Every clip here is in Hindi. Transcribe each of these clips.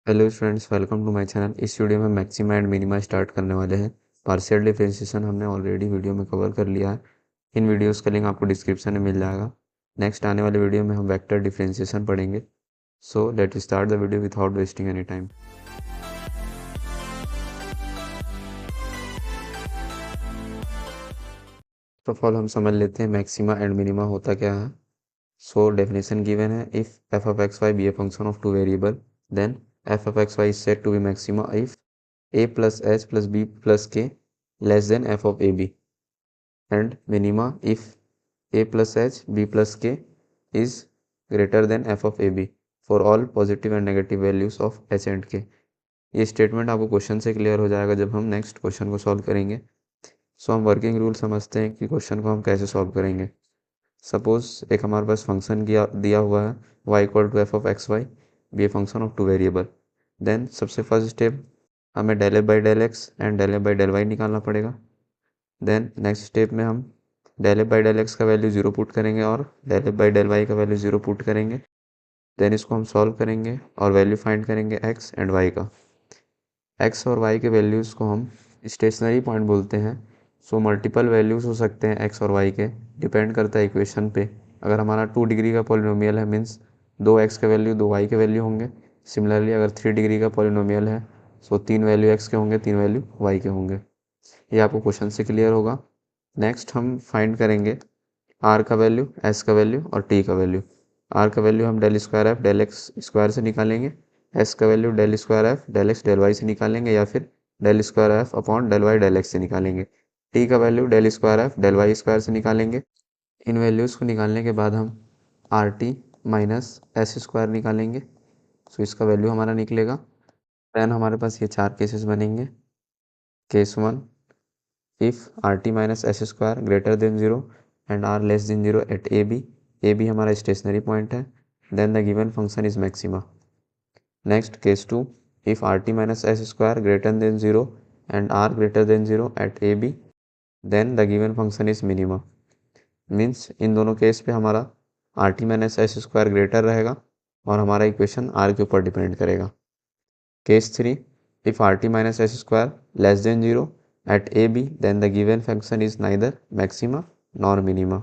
Hello students, welcome to my channel. इस वीडियो में मैक्सिमा एंड मिनिमा स्टार्ट करने वाले हैं। पार्शियल डिफरेंशिएशन हमने ऑलरेडी वीडियो में कवर कर लिया है। इन वीडियोस का लिंक आपको डिस्क्रिप्शन में मिल जाएगा। नेक्स्ट आने वाले वीडियो में हम वेक्टर डिफरेंशिएशन पढ़ेंगे। So let start the video without wasting any time. First of all हम समझ लेते हैं मैक्सिमा एंड मिनिमा होता क्या है। सो डेफिनेशन गिवन है, if F of X Y be a function of two variable then F of X Y is said to be maxima if a plus h plus b plus k less than f of ab and minima if a plus h b plus k is greater than f of ab for all positive and negative values of h and k। ये स्टेटमेंट आपको क्वेश्चन से क्लियर हो जाएगा जब हम नेक्स्ट क्वेश्चन को सॉल्व करेंगे। सो हम वर्किंग रूल समझते हैं कि क्वेश्चन को हम कैसे सॉल्व करेंगे। सपोज एक हमारे पास फंक्शन दिया हुआ है y equal to F of X Y be a function of two variable. Then सबसे फर्स्ट स्टेप हमें del F by del X and del F by del Y निकालना पड़ेगा। देन नेक्स्ट स्टेप में हम del F by del X का वैल्यू 0 पुट करेंगे और del F by del Y का वैल्यू 0 पुट करेंगे। देन इसको हम सॉल्व करेंगे और वैल्यू फाइंड करेंगे एक्स एंड वाई का। एक्स और वाई के वैल्यूज़ को हम स्टेशनरी पॉइंट बोलते हैं। सो मल्टीपल वैल्यूज़ हो सकते हैं एक्स और वाई के, डिपेंड करता है इक्वेशन पे। अगर हमारा 2 डिग्री का पॉलिनोमियल है मीन्स 2 एक्स के वैल्यू 2 वाई के वैल्यू होंगे। सिमिलरली अगर 3 डिग्री का पॉलिनोमियल है सो 3 वैल्यू एक्स के होंगे, 3 वैल्यू वाई के होंगे। ये आपको क्वेश्चन से क्लियर होगा। नेक्स्ट हम फाइंड करेंगे आर का वैल्यू, एस का वैल्यू और टी का वैल्यू। आर का वैल्यू हम del square F del x square से निकालेंगे। एस का value del square F del x del Y से निकालेंगे या फिर del square F upon del Y del X से निकालेंगे। टी का value del square F del Y square से निकालेंगे। इन वैल्यूज़ को निकालने के बाद हम R T minus S square निकालेंगे। सो इसका वैल्यू हमारा निकलेगा। दैन हमारे पास ये 4 केसेस बनेंगे। Case 1, if R T minus S square greater than 0 and R less than 0 at A B हमारा स्टेशनरी पॉइंट है, then the given function is maxima. Next case 2, if R T minus S square greater than 0 and R greater than 0 at A B then the given function is minima. Means इन दोनों केस पे हमारा R T minus S square greater रहेगा और हमारा इक्वेशन आर के ऊपर डिपेंड करेगा। Case 3, if rt minus s square less than 0 at ab then the given function is neither maxima nor minima.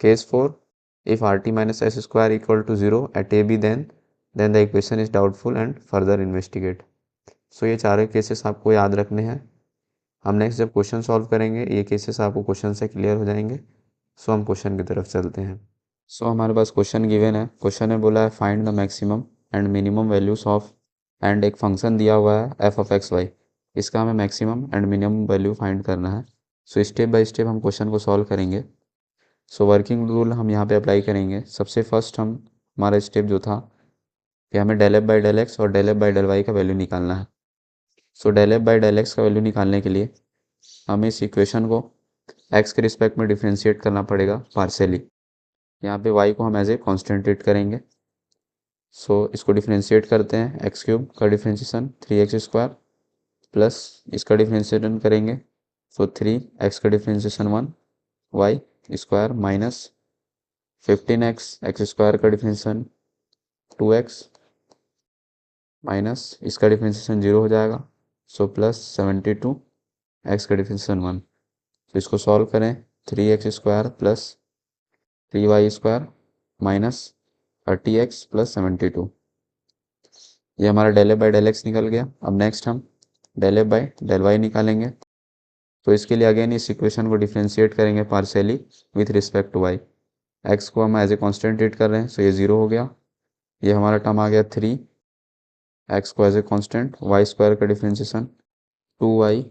Case 4, if rt minus s square equal to 0 at ab then the equation is doubtful and further investigate. So ये चारों केसेस आपको याद रखने हैं। हम नेक्स्ट जब क्वेश्चन सॉल्व करेंगे ये केसेस आपको क्वेश्चन से क्लियर हो जाएंगे। सो हम क्वेश्चन की तरफ चलते हैं। सो हमारे पास क्वेश्चन गिवन है। क्वेश्चन में बोला है find the maximum and minimum values of and एक फंक्शन दिया हुआ है एफ ऑफ एक्स वाई। इसका हमें maximum and minimum value find करना है। सो स्टेप बाय स्टेप हम क्वेश्चन को सॉल्व करेंगे। सो वर्किंग रूल हम यहाँ पे अप्लाई करेंगे। सबसे फर्स्ट हम हमारा स्टेप जो था कि हमें del F by del x और del F by del Y का वैल्यू निकालना है। So del F by del X का वैल्यू निकालने के लिए हमें इस इक्वेशन को एक्स के रिस्पेक्ट में डिफ्रेंशिएट करना पड़ेगा पार्शियली। यहाँ पे y को हम एज ए कॉन्स्टेंट ट्रीट करेंगे। सो इसको डिफ्रेंशिएट करते हैं। एक्स क्यूब का डिफ्रेंशिएशन 3x स्क्वायर प्लस इसका डिफ्रेंशिएशन करेंगे सो 3x का differentiation 1 y square minus 15x X square का डिफ्रेंशिएशन 2x माइनस इसका डिफ्रेंशिएशन 0 हो जाएगा सो प्लस 72 x का डिफ्रेंशिएशन 1। तो इसको सॉल्व करें 3x square plus 3y square minus 30x plus 72। ये हमारा del F by del X निकल गया। अब नेक्स्ट हम del F by del Y निकालेंगे। तो इसके लिए अगेन इस इक्वेशन को डिफ्रेंशिएट करेंगे partially with respect to Y. X को हम एज ए कॉन्स्टेंट ट्रीट कर रहे हैं सो ये 0 हो गया। ये हमारा टर्म आ गया 3 एक्स को as a constant, Y square का डिफ्रेंशिएशन 2y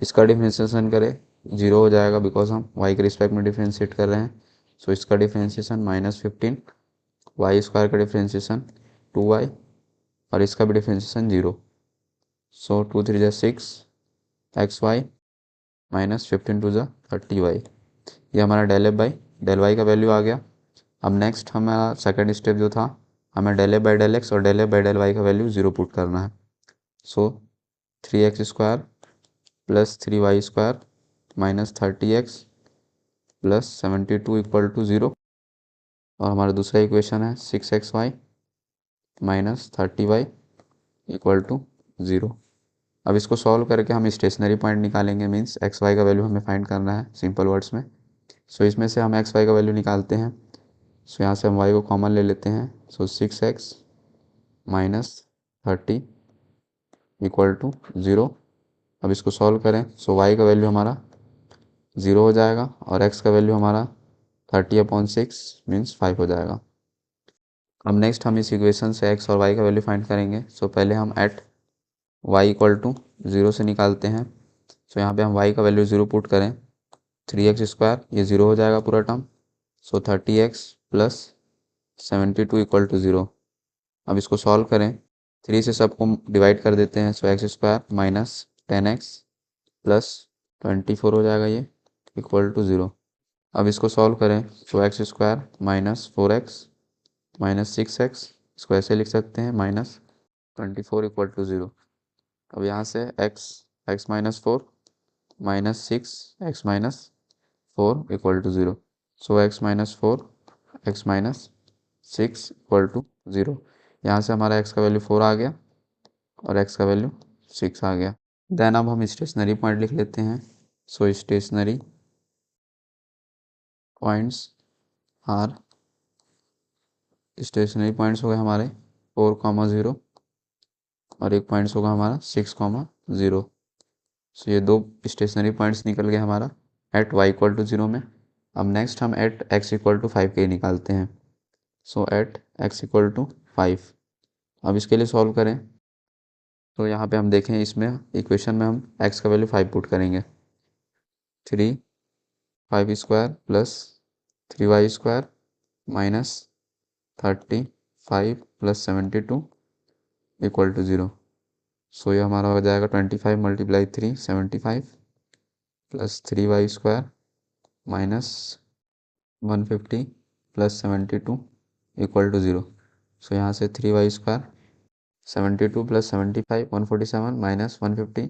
इसका डिफ्रेंशिएशन करें 0 हो जाएगा बिकॉज हम y के रिस्पेक्ट में डिफ्रेंशिएट कर रहे हैं। सो इसका डिफ्रेंशिएशन माइनस 15 वाई स्क्वायर का डिफ्रेंशिएशन 2y और इसका भी डिफ्रेंशिएशन 0। सो 2 3 जा 6 एक्स वाई माइनस 15 2 जा 30y। ये हमारा del F by del Y का वैल्यू आ गया। अब नेक्स्ट हमारा सेकंड स्टेप जो था हमें del F by del x और del F by del Y का वैल्यू 0 पुट करना है। So 3x square plus 3y square minus 30x plus 72 equal to 0। और हमारा दूसरा इक्वेशन है 6xy minus 30y equal to 0। अब इसको सॉल्व करके हम स्टेशनरी पॉइंट निकालेंगे, मीन्स एक्स वाई का वैल्यू हमें फाइंड करना है सिंपल वर्ड्स में। सो इसमें से हम एक्स वाई का वैल्यू निकालते हैं। सो यहाँ से हम y को कॉमन ले लेते हैं। सो 6x माइनस 30 इक्वल टू 0। अब इसको सॉल्व करें। सो y का वैल्यू हमारा 0 हो जाएगा और x का वैल्यू हमारा 30/6 मीन्स 5 हो जाएगा। अब नेक्स्ट हम इस इक्वेशन से x और y का वैल्यू फाइंड करेंगे। सो पहले हम एट y इक्वल टू 0 से निकालते हैं। सो यहाँ पे हम y का वैल्यू 0 पुट करें, 3x² ये 0 हो जाएगा पूरा term. So 30x plus 72 equal to 0। अब इसको सॉल्व करें, 3 से सबको डिवाइड कर देते हैं। सो x² माइनस 10x प्लस 24 हो जाएगा ये इक्वल टू 0। अब इसको सॉल्व करें। सो x² minus 4x minus 6x, इसको ऐसे लिख सकते हैं, माइनस 24 इक्वल टू 0। अब यहाँ से x minus 4 minus 6x minus 4 equal to 0। So x minus 4 x minus 6 equal to 0। यहाँ से हमारा x का वैल्यू 4 आ गया और x का वैल्यू 6 आ गया। देन अब हम स्टेशनरी पॉइंट लिख लेते हैं। So stationary points are, stationary points हो गए हमारे 4,0 और एक पॉइंट्स होगा हमारा 6,0। सो ये दो स्टेशनरी पॉइंट्स निकल गए हमारा एट y इक्वल टू 0 में। अब नेक्स्ट हम एट x इक्वल टू 5 के निकालते हैं। सो एट x इक्वल टू 5। अब इसके लिए सॉल्व करें। तो यहाँ पे हम देखें, इसमें इक्वेशन में हम x का वैल्यू 5 पुट करेंगे। 3 5² plus 3y² minus 35 plus 72 equal to 0। So ये हमारा हो जाएगा 25 multiply 3 75 plus 3y² minus 150 plus 72 equal to 0। So यहाँ से 3y² 72 plus 75 147 minus 150,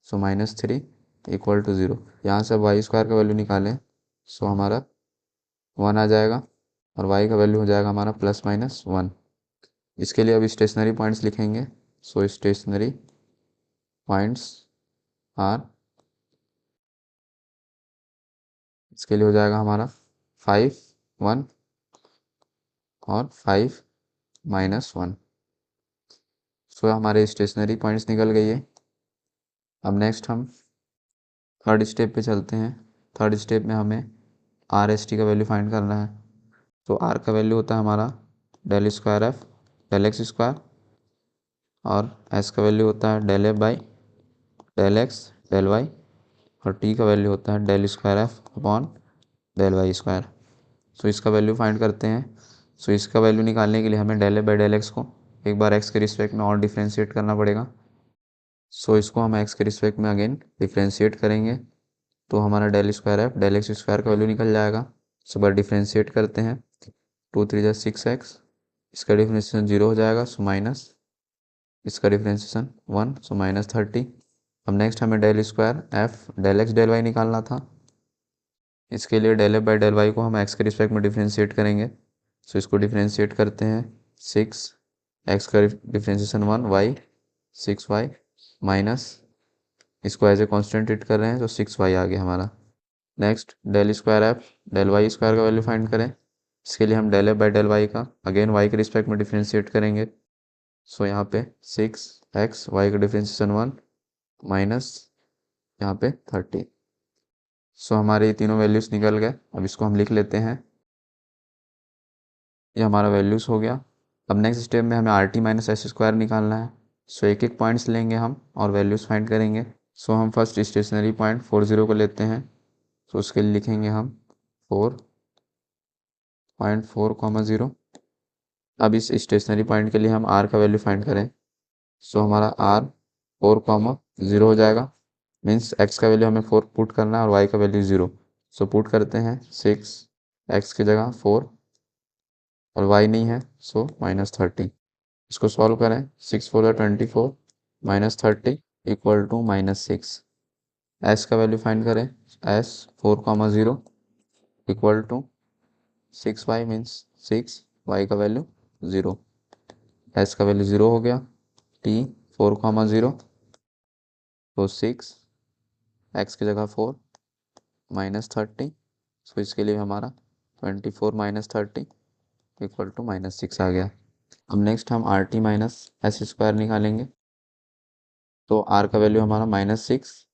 so minus 3 equal to 0। यहाँ से y² का वैल्यू निकालें। सो हमारा 1 आ जाएगा और y का वैल्यू हो जाएगा हमारा प्लस माइनस 1। इसके लिए अब स्टेशनरी पॉइंट्स लिखेंगे। सो स्टेशनरी पॉइंट्स आर, इसके लिए हो जाएगा हमारा 5 1 और 5 माइनस 1। सो हमारे स्टेशनरी पॉइंट्स निकल गई है। अब नेक्स्ट हम थर्ड स्टेप पे चलते हैं। थर्ड स्टेप में हमें आर एस टी का वैल्यू फाइंड करना है। तो आर का वैल्यू होता है हमारा del square F del x square और एस का वैल्यू होता है del F by del x del y और टी का वैल्यू होता है del square F upon del Y square. So इसका वैल्यू फाइंड करते हैं। सो इसका वैल्यू निकालने के लिए हमें del F by del X को एक बार एक्स के रिस्पेक्ट में और डिफ्रेंशिएट करना पड़ेगा। सो इसको हम एक्स के रिस्पेक्ट में अगेन डिफ्रेंशिएट करेंगे तो हमारा del square F del x square का वैल्यू निकल जाएगा। सो बार डिफ्रेंशिएट करते हैं, 2 3 जा 6x, इसका डिफ्रेंशिएशन 0 हो जाएगा। सो माइनस इसका डिफ्रेंशिएशन 1, सो माइनस 30। अब नेक्स्ट हमें del square F del x del Y निकालना था। इसके लिए del F by del Y को हम एक्स के रिस्पेक्ट में डिफ्रेंशिएट करेंगे। सो इसको डिफ्रेंशिएट करते हैं, 6 एक्स का डिफ्रेंशिएशन 1 वाई 6y माइनस इसको एज ए कॉन्स्टेंट ट्रीट कर रहे हैं तो 6y आ गया हमारा। Next del square F del Y square का वैल्यू फाइंड करें। इसके लिए हम del F by del Y का अगेन y के रिस्पेक्ट में डिफ्रेंशिएट करेंगे। सो यहाँ पे 6x y का डिफ्रेंशिएशन 1 माइनस यहाँ पे 30। सो हमारे ये तीनों वैल्यूज़ निकल गए। अब इसको हम लिख लेते हैं, ये हमारा वैल्यूज़ हो गया। अब नेक्स्ट स्टेप में हमें are T minus S square निकालना है। सो एक एक पॉइंट्स लेंगे हम और वैल्यूज़ फाइंड करेंगे। सो हम फर्स्ट स्टेशनरी पॉइंट 40 को लेते हैं। सो उसके लिए लिखेंगे हम 4.4, 0। अब इस स्टेशनरी पॉइंट के लिए हम आर का वैल्यू फाइंड करें। सो हमारा आर 4, 0 हो जाएगा, मीन्स एक्स का वैल्यू हमें 4 पुट करना है और वाई का वैल्यू 0। सो पुट करते हैं 6 एक्स की जगह 4 और वाई नहीं है सो माइनस 30। इसको सॉल्व करें, 6 4 24 minus 30 equal to minus 6। S का वैल्यू फाइंड करें, S 4, 0 equal to 6y means 6 y का वैल्यू 0। एस का वैल्यू 0 हो गया, टी 4,0 तो 6, एक्स की जगह 4 -30, सो इसके लिए हमारा 24 - 30 इक्वल टू -6 आ गया। अब नेक्स्ट हम R T minus S square निकालेंगे, तो आर का वैल्यू हमारा -6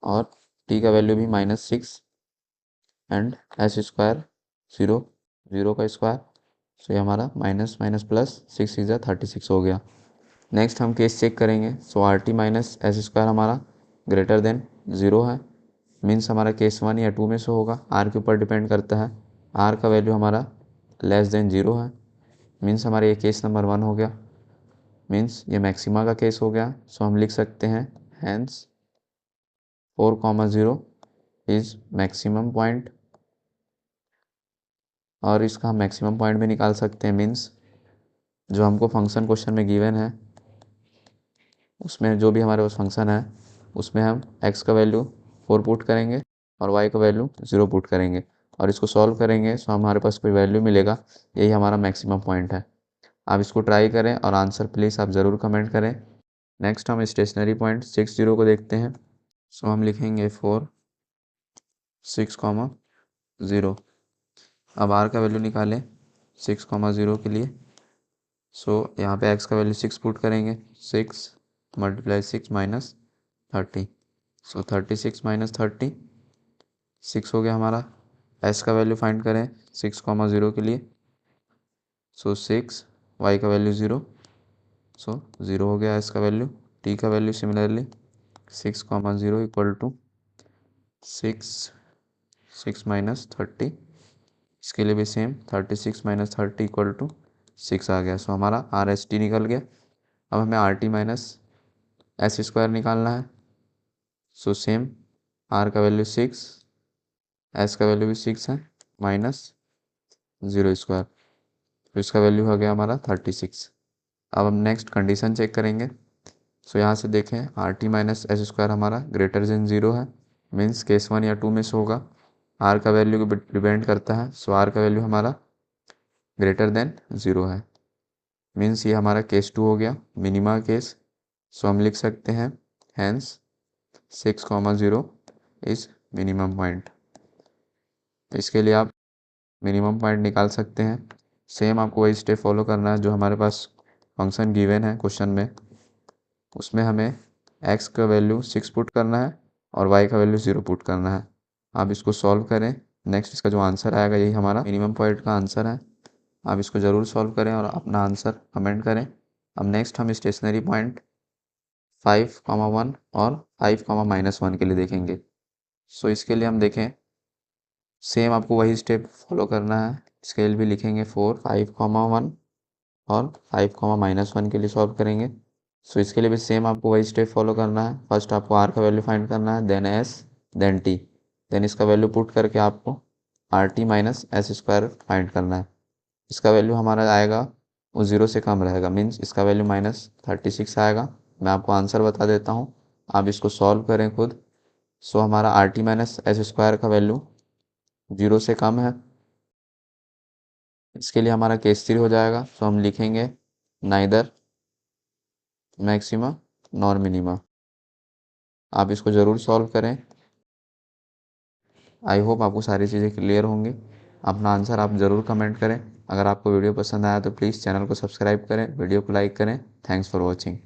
और टी का वैल्यू भी -6 एंड एस स्क्वायर 0, 0 का स्क्वायर, सो ये हमारा माइनस माइनस प्लस 6 इज़ 36 हो गया। नेक्स्ट हम केस चेक करेंगे, so R T minus S square हमारा ग्रेटर देन 0 है, मीन्स हमारा केस 1 या 2 में से होगा, आर के ऊपर डिपेंड करता है। आर का वैल्यू हमारा लेस देन 0 है, मीन्स हमारा ये केस नंबर 1 हो गया, मीन्स ये मैक्सिमा का केस हो गया। सो हम लिख सकते हैं हैंस 4,0 इज मैक्सिमम पॉइंट, और इसका हम मैक्सिमम पॉइंट भी निकाल सकते हैं, मीन्स जो हमको फंक्शन क्वेश्चन में गिवन है उसमें जो भी हमारे पास फंक्शन है उसमें हम x का वैल्यू 4 पुट करेंगे और y का वैल्यू 0 पुट करेंगे और इसको सॉल्व करेंगे, सो हमारे पास कोई वैल्यू मिलेगा, यही हमारा मैक्सिमम पॉइंट है। आप इसको ट्राई करें और आंसर प्लीज़ आप ज़रूर कमेंट करें। नेक्स्ट हम स्टेशनरी पॉइंट 60 को देखते हैं, सो हम लिखेंगे 4 6, 0। अब r का वैल्यू निकालें 6,0 के लिए, सो यहाँ पे x का वैल्यू 6 पुट करेंगे, 6 × 6 -30, सो 36 - 30 6 हो गया हमारा। s का वैल्यू फाइंड करें 6,0 के लिए, सो 6, y का वैल्यू 0, सो 0 हो गया s का वैल्यू। t का वैल्यू सिमिलरली 6,0 इक्वल टू 6 6 - 30, इसके लिए भी सेम 36 - 30 इक्वल टू 6 आ गया। सो हमारा आर एस टी निकल गया। अब हमें are T minus S square निकालना है, सो सेम आर का वैल्यू 6, एस का वैल्यू भी 6 है, -0 स्क्वायर, तो इसका वैल्यू हो गया हमारा 36। अब हम नेक्स्ट कंडीशन चेक करेंगे, सो यहाँ से देखें are T minus S square हमारा ग्रेटर देन 0 है, मीन्स केस 1 या 2 में से होगा। आर का वैल्यू को डिपेंड करता है, सो आर का वैल्यू हमारा ग्रेटर देन 0 है, मीन्स ये हमारा केस 2 हो गया, मिनिमा केस। सो हम लिख सकते हैं हैंस 6,0 इज मिनिमम पॉइंट। इसके लिए आप मिनिमम पॉइंट निकाल सकते हैं। सेम आपको वही स्टेप फॉलो करना है जो हमारे पास फंक्शन गिवन है क्वेश्चन में, उसमें हमें x का वैल्यू 6 पुट करना है और y का वैल्यू 0 पुट करना है। आप इसको सॉल्व करें, नेक्स्ट इसका जो आंसर आएगा यही हमारा मिनिमम पॉइंट का आंसर है। आप इसको ज़रूर सॉल्व करें और अपना आंसर कमेंट करें। अब नेक्स्ट हम स्टेशनरी पॉइंट 5,1 और 5,-1 के लिए देखेंगे। सो इसके लिए हम देखें सेम आपको वही स्टेप फॉलो करना है, स्केल भी लिखेंगे 4 5,1 और 5,-1 के लिए सॉल्व करेंगे। सो इसके लिए भी सेम आपको वही स्टेप फॉलो करना है। फर्स्ट आपको आर का वैल्यू फाइंड करना है, then S, then T, then इसका वैल्यू पुट करके आपको R T minus S square find करना है। इसका वैल्यू हमारा आएगा वो 0 से कम रहेगा, मीन्स इसका वैल्यू -36 आएगा। मैं आपको आंसर बता देता हूँ, आप इसको सॉल्व करें खुद। सो हमारा R T minus S square का वैल्यू 0 से कम है, इसके लिए हमारा केस 3 हो जाएगा। सो हम लिखेंगे नाइदर मैक्सिमा नॉर मिनिमा। आप इसको ज़रूर सॉल्व करें। आई होप आपको सारी चीज़ें क्लियर होंगी। अपना आंसर आप ज़रूर कमेंट करें। अगर आपको वीडियो पसंद आया तो प्लीज़ चैनल को सब्सक्राइब करें, वीडियो को लाइक करें। Thanks for watching.